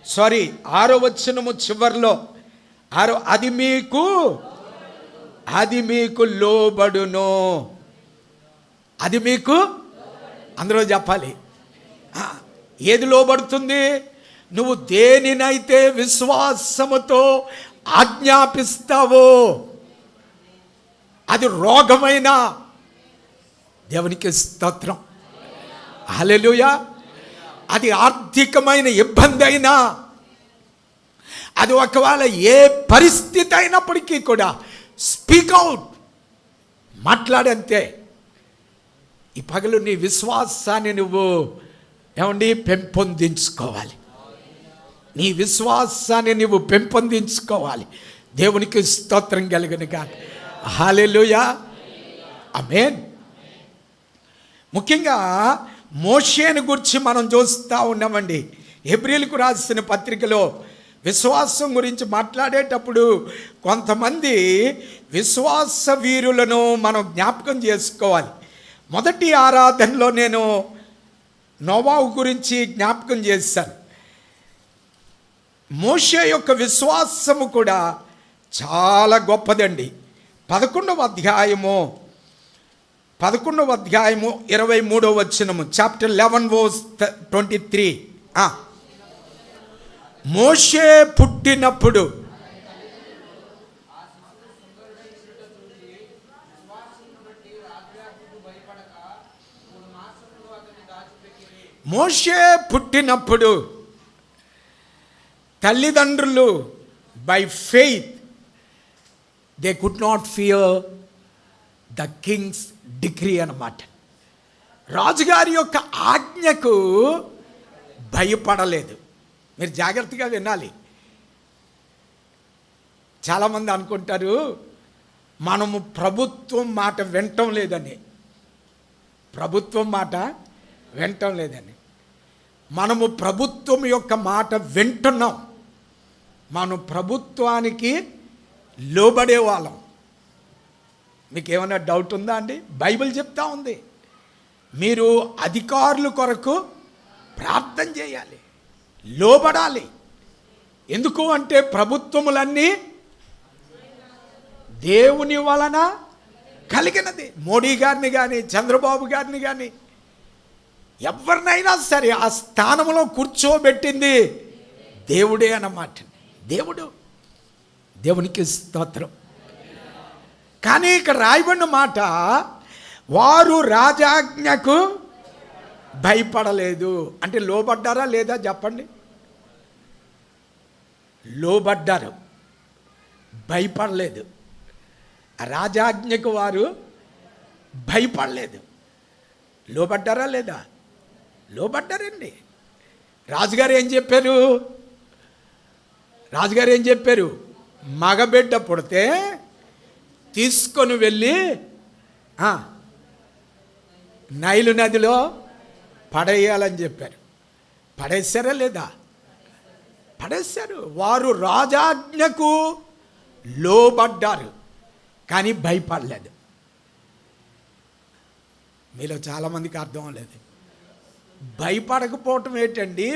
6వ వచనము చివరిలో అది మీకు లోబడును. అది మీకు అందరూ చెప్పాలి. ఏది లోబడుతుంది? నువ్వు దేనినైతే విశ్వాసముతో ఆజ్ఞాపిస్తావో, అది రోగమైన దేవునికి స్తోత్రం, హల్లెలూయా. అది ఆర్థికమైన ఇబ్బంది అయినా, అది ఒకవేళ ఏ పరిస్థితి అయినప్పటికీ కూడా స్పీక్ అవుట్, మాట్లాడంతే. ఈ పగలు నీ విశ్వాసాన్ని నువ్వు ఏమండి పెంపొందించుకోవాలి. నీ విశ్వాసాన్ని నువ్వు పెంపొందించుకోవాలి. దేవునికి స్తోత్రం కలుగును గాక, హల్లెలూయా, ఆమేన్. ముఖ్యంగా మోషేను గురించి మనం చూస్తూ ఉన్నామండి. హెబ్రీయులకు రాసిన పత్రికలో విశ్వాసం గురించి మాట్లాడేటప్పుడు కొంతమంది విశ్వాస వీరులను మనం జ్ఞాపకం చేసుకోవాలి. మొదటి ఆరాధనలో నేను నోవాహు గురించి జ్ఞాపకం చేశాను. మోషే యొక్క విశ్వాసము కూడా చాలా గొప్పదండి. 11వ అధ్యాయము 23వ వచనము, చాప్టర్ 11 verse 23. మోషే పుట్టినప్పుడు తల్లిదండ్రులు by faith they could not fear the Kings degree అన్నమాట. రాజుగారి యొక్క ఆజ్ఞకు భయపడలేదు. మీరు జాగ్రత్తగా వినాలి. చాలామంది అనుకుంటారు మనము ప్రభుత్వం మాట వినటం లేదని. ప్రభుత్వం మాట వినటం లేదని. మనము ప్రభుత్వం యొక్క మాట వింటున్నాం. మనం ప్రభుత్వానికి లోబడే వాళ్ళం. మీకు ఏమైనా డౌట్ ఉందా అండి? బైబిల్ చెప్తా ఉంది, మీరు అధికారుల కొరకు ప్రార్థన చేయాలి, లోబడాలి. ఎందుకు అంటే ప్రభుత్వములన్నీ దేవుని వలన కలిగినది. మోడీ గారిని కానీ, చంద్రబాబు గారిని కానీ, ఎవరినైనా సరే ఆ స్థానంలో కూర్చోబెట్టింది దేవుడే అన్నమాట. దేవునికి స్తోత్రం. కానీ ఇక్కడ రాయబడిన మాట, వారు రాజాజ్ఞకు భయపడలేదు అంటే లోబడ్డారా లేదా చెప్పండి? లోబడ్డారు, భయపడలేదు. రాజాజ్ఞకు వారు భయపడలేదు. లోబడ్డారా లేదా? లోబడ్డారండి. రాజుగారు ఏం చెప్పారు? మగబిడ్డ పుడితే తీసుకొని వెళ్ళి నైలు నదిలో పడేయాలని చెప్పారు. పడేశారా లేదా? పడేశారు. వారు రాజాజ్ఞకు లోబడ్డారు కానీ భయపడలేదు. మీలో చాలామందికి అర్థం అవ్వలేదు. భయపడకపోవటం ఏంటండి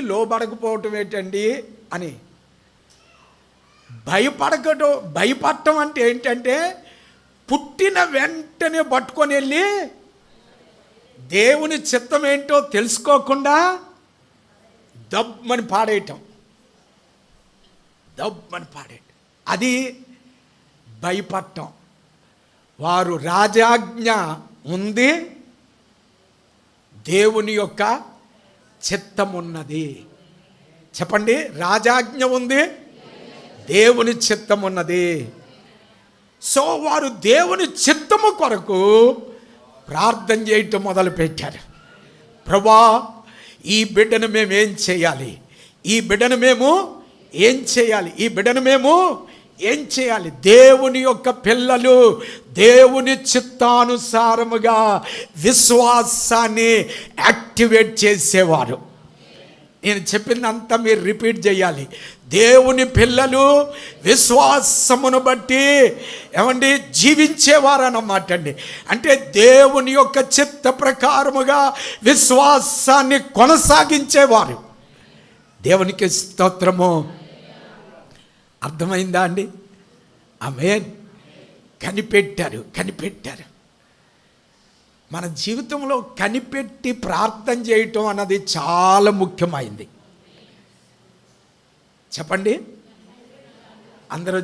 అని. భయపడటం అంటే ఏంటంటే పుట్టిన వెంటనే పట్టుకొని వెళ్ళి దేవుని చిత్తం ఏంటో తెలుసుకోకుండా దబ్బని పాడేయటం. అది భయపడటం. వారు రాజాజ్ఞ ఉంది, దేవుని యొక్క చిత్తం ఉన్నది. చెప్పండి, రాజాజ్ఞ ఉంది, దేవుని చిత్తం ఉన్నది. సో వారు దేవుని చిత్తము కొరకు ప్రార్థన చేయటం మొదలుపెట్టారు. ప్రభువా, ఈ బిడ్డను మేము ఏం చేయాలి, ఈ బిడ్డను మేము ఏం చేయాలి, ఈ బిడ్డను మేము ఏం చేయాలి. దేవుని యొక్క పిల్లలు దేవుని చిత్తానుసారముగా విశ్వాసాన్ని యాక్టివేట్ చేసేవారు. నేను చెప్పిందంతా మీరు రిపీట్ చేయాలి. దేవుని పిల్లలు విశ్వాసమును బట్టి ఏమండి జీవించేవారు అన్నమాట అండి. అంటే దేవుని యొక్క చిత్త ప్రకారముగా విశ్వాసాన్ని కొనసాగించేవారు. దేవునికి స్తోత్రము. అర్థమైందా అండి? ఆమేన్. కనిపెట్టారు. మన జీవితంలో కనిపెట్టి ప్రార్థన చేయటం అన్నది చాలా ముఖ్యమైంది. చెప్పండి, అందరూ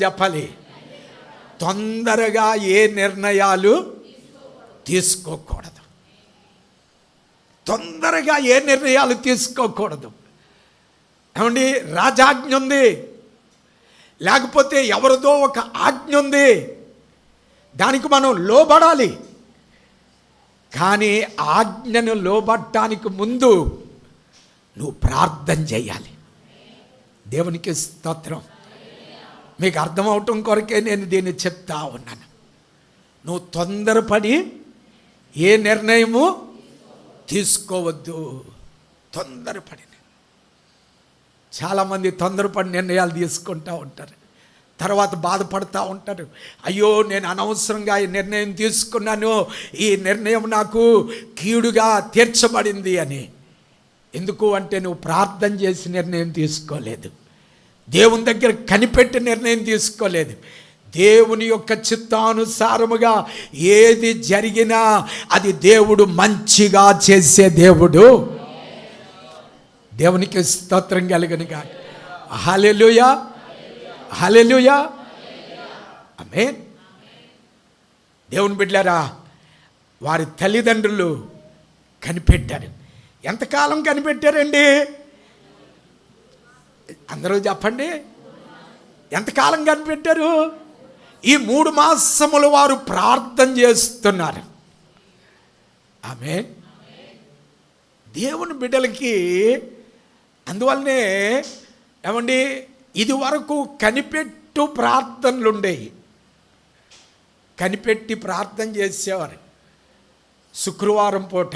చెప్పాలి. తొందరగా ఏ నిర్ణయాలు తీసుకోకూడదు. ఏమండి, రాజాజ్ఞ ఉంది, లేకపోతే ఎవరిదో ఒక ఆజ్ఞ ఉంది, దానికి మనం లోబడాలి. కానీ ఆజ్ఞను లోబడటానికి ముందు నువ్వు ప్రార్థన చేయాలి. దేవునికి స్తోత్రం. మీకు అర్థమవటం కొరకే నేను దీన్ని చెప్తా ఉన్నాను. నువ్వు తొందరపడి ఏ నిర్ణయము తీసుకోవద్దు. చాలామంది తొందరపడి నిర్ణయాలు తీసుకుంటూ ఉంటారు, తర్వాత బాధపడుతూ ఉంటారు. అయ్యో, నేను అనవసరంగా ఈ నిర్ణయం తీసుకున్నాను, ఈ నిర్ణయం నాకు కీడుగా తీర్చబడింది అని. ఎందుకు అంటే నువ్వు ప్రార్థన చేసి నిర్ణయం తీసుకోలేదు, దేవుని దగ్గర కనిపెట్టి నిర్ణయం తీసుకోలేదు. దేవుని యొక్క చిత్తానుసారముగా ఏది జరిగినా అది దేవుడు మంచిగా చేసే దేవుడు. దేవునికి స్తోత్రం కలుగునుగా. హల్లెలూయా, హల్లెలూయా, ఆమేన్. దేవుని బిడ్డలారా, వారి తల్లిదండ్రులు కనిపెట్టారు. ఎంతకాలం కనిపెట్టారండి? అందరూ చెప్పండి, ఎంతకాలం కనిపెట్టారు? ఈ 3 మాసములు వారు ప్రార్థన చేస్తున్నారు. ఆమేన్. దేవుని బిడ్డలకి అందువల్లనే ఏమండి, ఇది వరకు కనిపెట్టు ప్రార్థనలు ఉండేవి. కనిపెట్టి ప్రార్థన చేసేవారు. శుక్రవారం పూట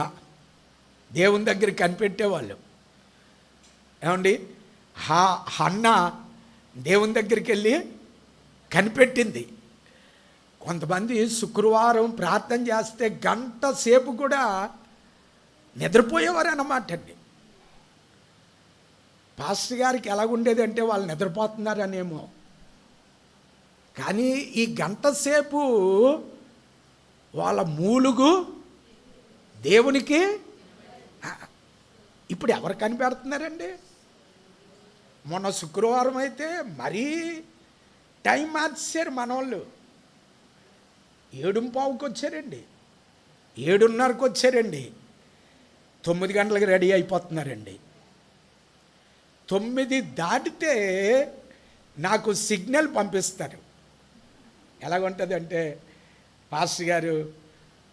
దేవుని దగ్గర కనిపెట్టేవాళ్ళు. ఏమండి, హన్న దేవుని దగ్గరికి వెళ్ళి కనిపెట్టింది. కొంతమంది శుక్రవారం ప్రార్థన చేస్తే గంట సేపు కూడా నిద్రపోయేవారు అన్నమాట అండి. పాస్టర్ గారికి ఎలాగుండేది అంటే వాళ్ళు నిద్రపోతున్నారనేమో, కానీ ఈ గంట సేపు వాళ్ళ మూలుగు దేవునికి. ఇప్పుడు ఎవరు కనిపెడుతున్నారండి? మొన్న శుక్రవారం అయితే మరీ టైం మార్చారు మనోళ్ళు. 7:15కి వచ్చారండి, 7:30కి వచ్చారండి, 9 గంటలకు రెడీ అయిపోతున్నారండి. 9 దాటితే నాకు సిగ్నల్ పంపిస్తారు. ఎలాగుంటుంది అంటే, పాస్టర్ గారు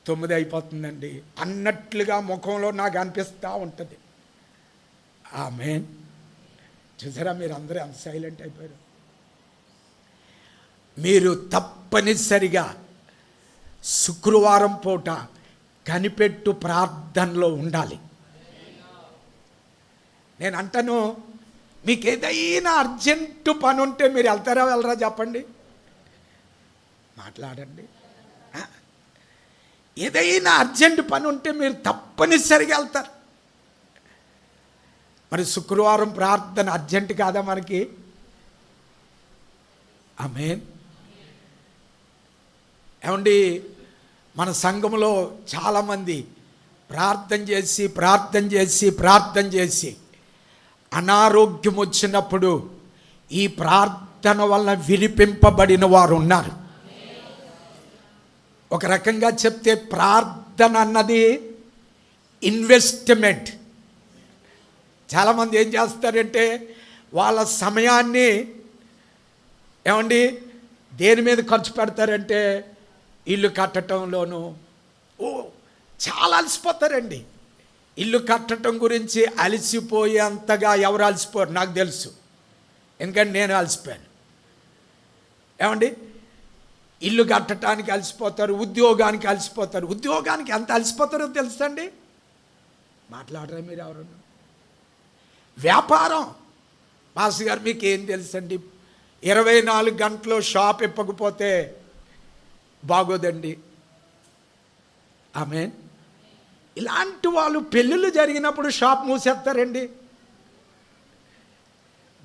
9 అయిపోతుందండి అన్నట్లుగా ముఖంలో నాకు అనిపిస్తూ ఉంటుంది. ఆమేన్. చూసారా, మీరు అందరూ అంత సైలెంట్ అయిపోయారు. మీరు తప్పనిసరిగా శుక్రవారం పూట కనిపెట్టు ప్రార్థనలో ఉండాలి. నేను అంటాను, మీకు ఏదైనా అర్జెంటు పని ఉంటే మీరు వెళ్ళరా చెప్పండి, మాట్లాడండి. ఏదైనా అర్జెంటు పని ఉంటే మీరు తప్పనిసరిగా వెళ్తారు. మరి శుక్రవారం ప్రార్థన అర్జెంటు కాదా మనకి? ఆమేన్. ఏమండి, మన సంఘంలో చాలామంది ప్రార్థన చేసి అనారోగ్యం వచ్చినప్పుడు ఈ ప్రార్థన వలన విరిపింపబడిన వారు ఉన్నారు. ఒక రకంగా చెప్తే ప్రార్థన అన్నది ఇన్వెస్ట్మెంట్. చాలామంది ఏం చేస్తారంటే వాళ్ళ సమయాన్ని ఏమండి దేని మీద ఖర్చు పెడతారంటే ఇల్లు కట్టడంలోనూ చాలా అలసిపోతారండి. ఇల్లు కట్టడం గురించి అలసిపోయేంతగా ఎవరు అలసిపోరు, నాకు తెలుసు. ఎందుకంటే నేను అలసిపోయాను. ఏమండి, ఇల్లు కట్టడానికి అలసిపోతారు, ఉద్యోగానికి అలసిపోతారు. ఉద్యోగానికి ఎంత అలసిపోతారో తెలుసండి? మాట్లాడరా మీరు ఎవరన్నా? వ్యాపారం, మాస్టర్ గారు మీకు ఏం తెలుసండి? 24 గంటలు షాప్ ఇప్పకపోతే బాగోదండి. ఆమేన్. ఇలాంటి వాళ్ళు పెళ్ళిళ్ళు జరిగినప్పుడు షాప్ మూసేస్తారండి.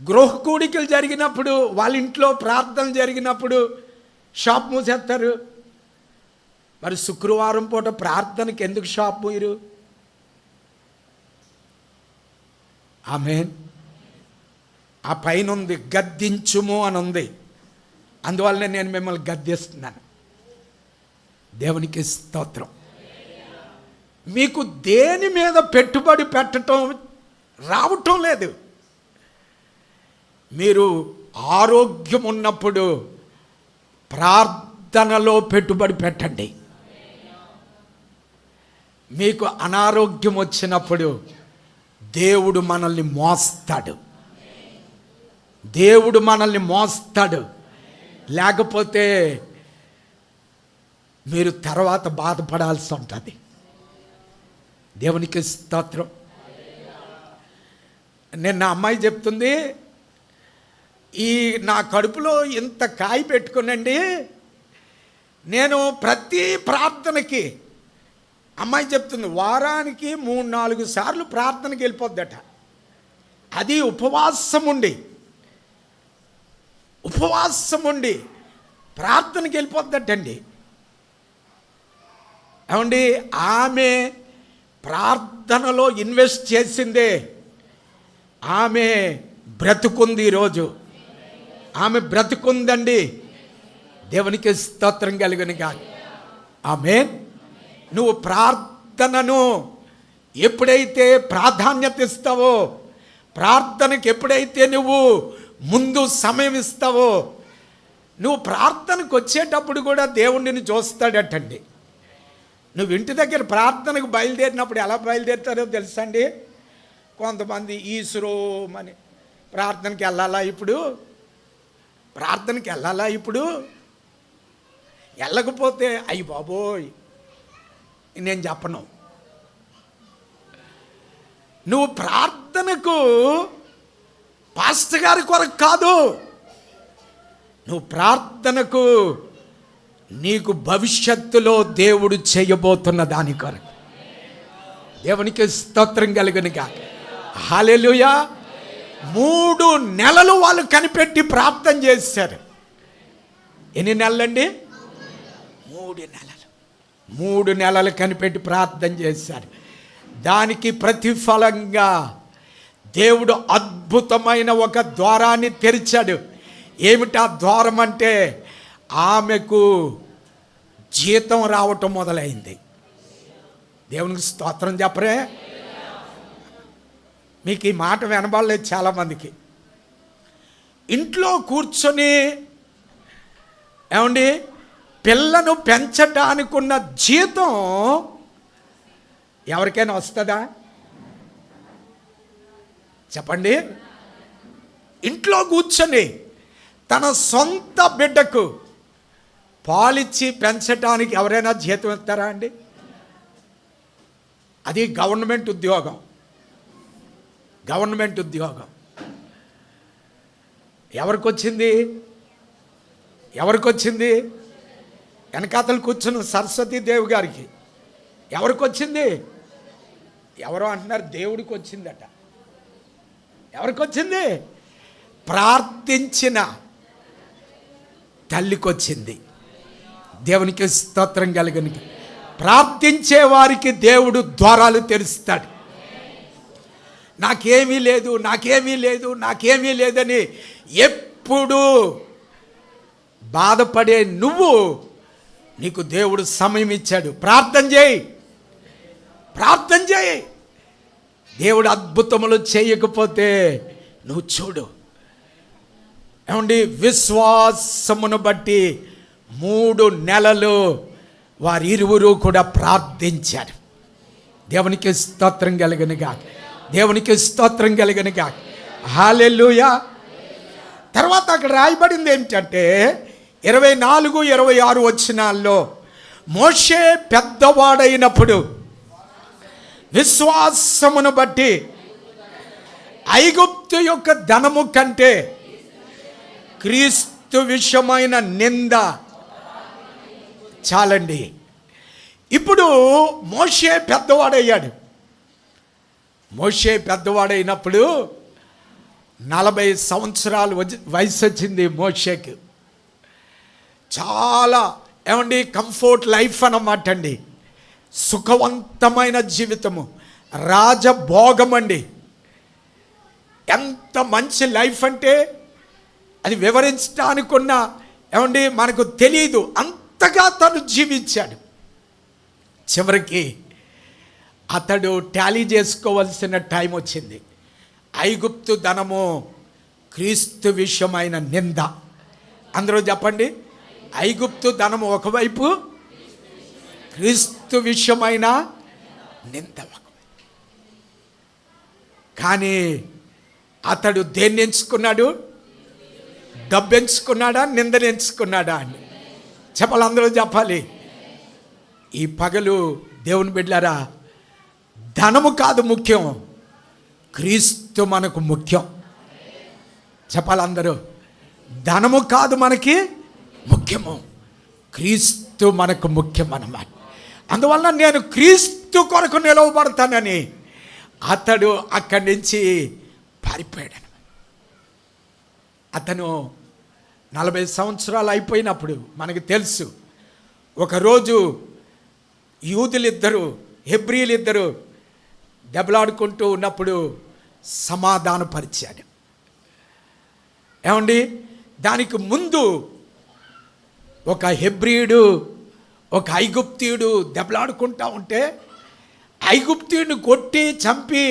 గృహ కూడికలు జరిగినప్పుడు, వాళ్ళ ఇంట్లో ప్రార్థనలు జరిగినప్పుడు షాప్ మూసేస్తారు. మరి శుక్రవారం పూట ప్రార్థనకి ఎందుకు షాప్ మూయరు? ఆమేన్. ఆ పైన ఉంది గద్దించుము అని ఉంది. అందువల్లనే నేను మిమ్మల్ని గద్దిస్తున్నాను. దేవునికి స్తోత్రం. మీకు దేని మీద పెట్టుబడి పెట్టడం రావటం లేదు. మీరు ఆరోగ్యం ఉన్నప్పుడు ప్రార్థనలో పెట్టుబడి పెట్టండి. మీకు అనారోగ్యం వచ్చినప్పుడు దేవుడు మనల్ని మోస్తాడు. దేవుడు మనల్ని మోస్తాడు. లేకపోతే మీరు తర్వాత బాధపడాల్సి ఉంటుంది. దేవునికి స్తోత్రం. నిన్న అమ్మాయి చెప్తుంది, ఈ నా కడుపులో ఇంత కాయ పెట్టుకునండి, నేను ప్రతి ప్రార్థనకి, అమ్మాయి చెప్తుంది, వారానికి 3-4 సార్లు ప్రార్థనకి వెళ్ళిపోద్దట. అది ఉపవాసం ఉండి ప్రార్థనకి వెళ్ళిపోద్దటండి. ఏమండి, ఆమె ప్రార్థనలో ఇన్వెస్ట్ చేసిందే, ఆమె బ్రతుకుంది. ఈరోజు ఆమె బ్రతుకుందండి. దేవునికి స్తోత్రం కలుగును గాక. ఆమేన్. నువ్వు ప్రార్థనను ఎప్పుడైతే ప్రాధాన్యత ఇస్తావో, ప్రార్థనకి ఎప్పుడైతే నువ్వు ముందు సమయం ఇస్తావో, నువ్వు ప్రార్థనకు వచ్చేటప్పుడు కూడా దేవుడిని చూస్తాడటండి. నువ్వు ఇంటి దగ్గర ప్రార్థనకు బయలుదేరినప్పుడు ఎలా బయలుదేరుతారో తెలుసా అండి? కొంతమంది ఈశ్వరోమని ప్రార్థనకి వెళ్ళాలా ఇప్పుడు వెళ్ళకపోతే అయ్యి బాబోయ్ నేను చెప్పను. నువ్వు ప్రార్థనకు పాస్టర్ గారి కొరకు కాదు, నువ్వు ప్రార్థనకు నీకు భవిష్యత్తులో దేవుడు చేయబోతున్న దాని కొరకు. దేవునికి స్తోత్రం కలుగును గాక. హల్లెలూయా. 3 నెలలు వాళ్ళు కనిపెట్టి ప్రార్థన చేశారు. ఎన్ని నెలలండి? 3 నెలలు. 3 నెలలు కనిపెట్టి ప్రార్థన చేశారు. దానికి ప్రతిఫలంగా దేవుడు అద్భుతమైన ఒక ద్వారాన్ని తెరిచాడు. ఏమిటా ద్వారం అంటే, ఆమెకు జీతం రావటం మొదలైంది. దేవునికి స్తోత్రం చెప్పరే. మీకు ఈ మాట వినబడలేదు చాలామందికి. ఇంట్లో కూర్చొని ఏమండి, పిల్లను పెంచడానికి ఉన్న జీతం ఎవరికైనా వస్తుందా చెప్పండి? ఇంట్లో కూర్చొని తన సొంత బిడ్డకు పాలిచ్చి పెంచడానికి ఎవరైనా జీతం ఇస్తారా అండి? అది గవర్నమెంట్ ఉద్యోగం. ఎవరికి వచ్చింది? వెనకాతలు కూర్చున్న సరస్వతీదేవి గారికి. ఎవరికి వచ్చింది? ఎవరో అంటున్నారు దేవుడికి వచ్చిందట. ఎవరికి వచ్చింది? ప్రార్థించిన తల్లికి వచ్చింది. దేవునికి స్తోత్రం కలుగును. ప్రార్థించే వారికి దేవుడు ద్వారాలు తెరుస్తాడు. నాకేమీ లేదని ఎప్పుడు బాధపడే నీకు దేవుడు సమయం ఇచ్చాడు. ప్రార్థన చేయి. దేవుడు అద్భుతములు చేయకపోతే నువ్వు చూడు. ఏమండి, విశ్వాసమును బట్టి 3 నెలలు వారిరువురు కూడా ప్రార్థించారు. దేవునికి స్తోత్రం కలుగునుగాక. దేవునికి స్తోత్రం కలుగునుగాక. హల్లెలూయా. తర్వాత అక్కడ రాయబడింది ఏంటంటే 24, 26 వచనాల్లో మోషే పెద్దవాడైనప్పుడు విశ్వాసమును బట్టి ఐగుప్తు యొక్క ధనము కంటే క్రీస్తు విషయమైన నింద. చాలండి. ఇప్పుడు మోషే పెద్దవాడయ్యాడు. మోషే పెద్దవాడైనప్పుడు 40 సంవత్సరాలు వయసు వచ్చింది మోషేకి. చాలా కంఫర్ట్ లైఫ్ అన్నమాట అండి. సుఖవంతమైన జీవితము, రాజభోగం అండి. ఎంత మంచి లైఫ్ అంటే అది వివరించడానికున్న మనకు తెలియదు. అంతగా తను జీవించాడు. చివరికి అతడు టాలీ చేసుకోవలసిన టైం వచ్చింది. ఐగుప్తు ధనము క్రీస్తు విషయమైన నింద. అందరూ చెప్పండి, ఐగుప్తు ధనము ఒకవైపు, క్రీస్తు విషయమైన నింద ఒకవైపు. కానీ అతడు దేన్ని ఎంచుకున్నాడు? డబ్బు ఎంచుకున్నాడా, నిందను ఎంచుకున్నాడా అని చెప్పాలి. అందరూ చెప్పాలి. ఈ పగలు దేవుని బిడ్డలారా, ధనము కాదు ముఖ్యం, క్రీస్తు మనకు ముఖ్యం. చెప్పాలి అందరూ. ధనము కాదు మనకి ముఖ్యము, క్రీస్తు మనకు ముఖ్యం అన్నమాట. అందువల్ల నేను క్రీస్తు కొరకు నిలవబడతానని అతడు అక్కడి నుంచి పారిపోయాడు. అతను 40 సంవత్సరాలు అయిపోయినప్పుడు మనకు తెలుసు, ఒకరోజు యూదులిద్దరూ, హెబ్రీలిద్దరూ దెబ్బలాడుకుంటూ ఉన్నప్పుడు సమాధానపరిచాడు. దానికి ముందు ఒక హెబ్రీయుడు, ఒక ఐగుప్తీయుడు దెబ్బలాడుకుంటూ ఉంటే ఐగుప్తీయుడిని కొట్టి చంపి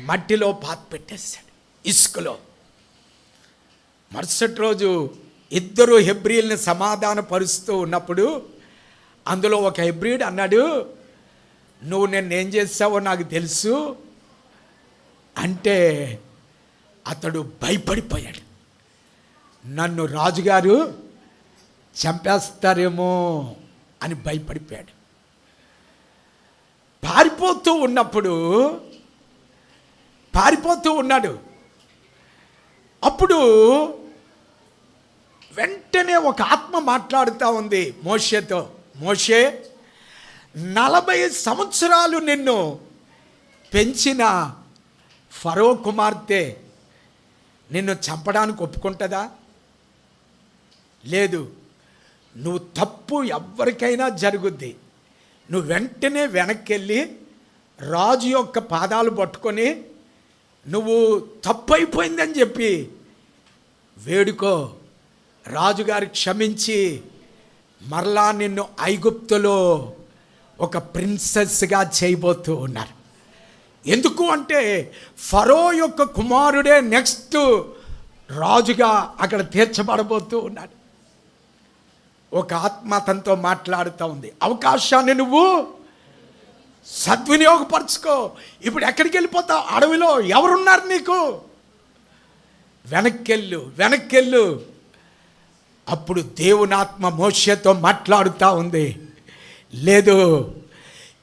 మట్టిలో పాతి పెట్టేశాడు, ఇసుకలో. మరుసటి రోజు ఇద్దరు హెబ్రీయుల్ని సమాధానపరుస్తూ ఉన్నప్పుడు అందులో ఒక హెబ్రీయుడు అన్నాడు, నువ్వు నేనేం చేసావో నాకు తెలుసు అంటే అతడు భయపడిపోయాడు. నన్ను రాజుగారు చంపేస్తారేమో అని భయపడిపోయాడు. పారిపోతూ ఉన్నాడు. అప్పుడు వెంటనే ఒక ఆత్మ మాట్లాడుతూ ఉంది మోషేతో, మోషే 40 సంవత్సరాలు నిన్ను పెంచిన ఫరో కుమార్తె నిన్ను చంపడానికి ఒప్పుకుంటుందా? లేదు. నువ్వు తప్పు ఎవరికైనా జరుగుద్ది. నువ్వు వెంటనే వెనక్కి వెళ్ళి రాజు యొక్క పాదాలు పట్టుకొని నువ్వు తప్పు అయిపోయిందని చెప్పి వేడుకో. రాజుగారు క్షమించి మరలా నిన్ను ఐగుప్తులో ఒక ప్రిన్సెస్గా చేయబోతూ ఉన్నారు. ఎందుకు అంటే ఫరో యొక్క కుమారుడే నెక్స్ట్ రాజుగా అక్కడ తీర్చబడబోతూ ఉన్నాడు. ఒక ఆత్మ తనతో మాట్లాడుతూ ఉంది, అవకాశాన్ని నువ్వు సద్వినియోగపరచుకో. ఇప్పుడు ఎక్కడికి వెళ్ళిపోతావు? అడవిలో ఎవరున్నారు నీకు? వెనక్కెళ్ళు. అప్పుడు దేవుని ఆత్మ మోషేతో మాట్లాడుతూ ఉంది, లేదు,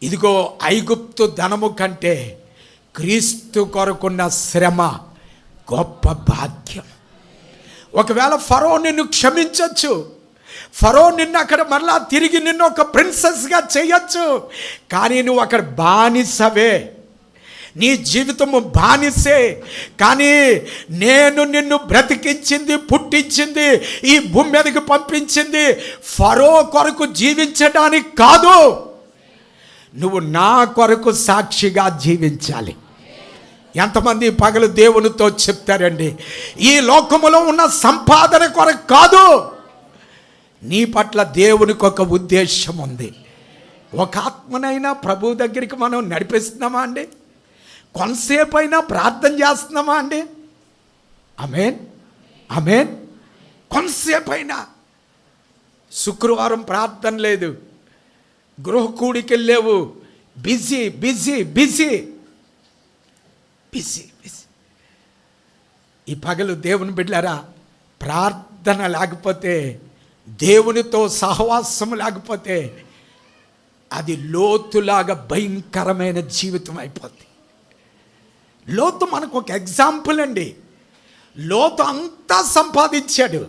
ఇదిగో ఐగుప్తు ధనము కంటే క్రీస్తు కొరకున్న శ్రమ గొప్ప భాగ్యం. ఒకవేళ ఫరో నిన్ను క్షమించవచ్చు, ఫరో నిన్ను అక్కడ మరలా తిరిగి నిన్ను ఒక ప్రిన్సెస్గా చేయొచ్చు, కానీ నువ్వు అక్కడ బానిసవే, నీ జీవితము బానిసే. కానీ నేను నిన్ను బ్రతికించింది, పుట్టించింది, ఈ భూమి మీదకి పంపించింది ఫరో కొరకు జీవించడానికి కాదు, నువ్వు నా కొరకు సాక్షిగా జీవించాలి. ఎంతమంది పగలు దేవునితో చెప్తారండి, ఈ లోకములో ఉన్న సంపాదన కొరకు కాదు, నీ పట్ల దేవునికి ఒక ఉద్దేశం ఉంది. ఒక ఆత్మనైనా ప్రభు దగ్గరికి మనం నడిపిస్తున్నామా అండి? కొంతసేపు అయినా ప్రార్థన చేస్తున్నామా అండి? ఆమేన్. కొంతసేపు అయినా. శుక్రవారం ప్రార్థన లేదు, గృహ కూడికి వెళ్ళేవు, busy busy busy busy busy. ఈ పగలు దేవుని బిడ్డలారా, ప్రార్థన లేకపోతే, దేవునితో సహవాసం లేకపోతే అది లోతులాగా భయంకరమైన జీవితం అయిపోద్ది. లోతు మనకు ఒక ఎగ్జాంపుల్ అండి. లోతు అంతా సంపాదించాడు,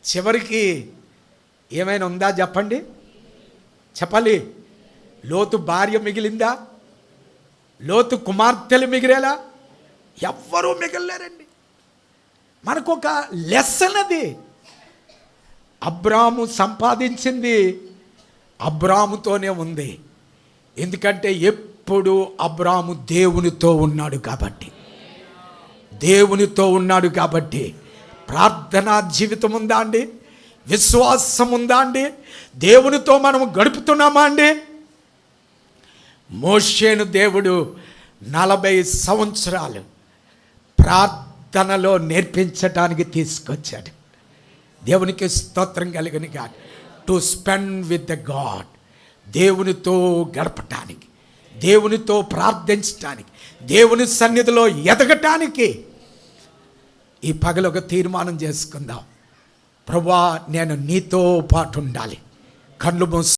చివరికి ఏమైనా ఉందా చెప్పండి, చెప్పాలి. లోతు భార్య మిగిలిందా? లోతు కుమార్తెలు మిగిలేలా? ఎవ్వరూ మిగలలేరండి. మనకు ఒక లెసన్ అది. అబ్రాము సంపాదించింది అబ్రాముతోనే ఉంది. ఎందుకంటే ఎప్పుడు అబ్రాము దేవునితో ఉన్నాడు కాబట్టి, దేవునితో ఉన్నాడు కాబట్టి. ప్రార్థనా జీవితం ఉందా అండి? విశ్వాసం ఉందా అండి? దేవునితో మనం గడుపుతున్నామా అండి? మోషేను దేవుడు 40 సంవత్సరాలు ప్రార్థనలో నేర్పించడానికి తీసుకొచ్చాడు. దేవునికి స్తోత్రం కలిగిన God. To spend with the God, దేవునితో గడపటానికి, దేవునితో ప్రార్థించటానికి, దేవుని సన్నిధిలో ఎదగటానికి ఈ పగలు ఒక తీర్మానం చేసుకుందాం. ప్రభువా, నేను నీతో పాటు ఉండాలి. కళ్ళు మూసి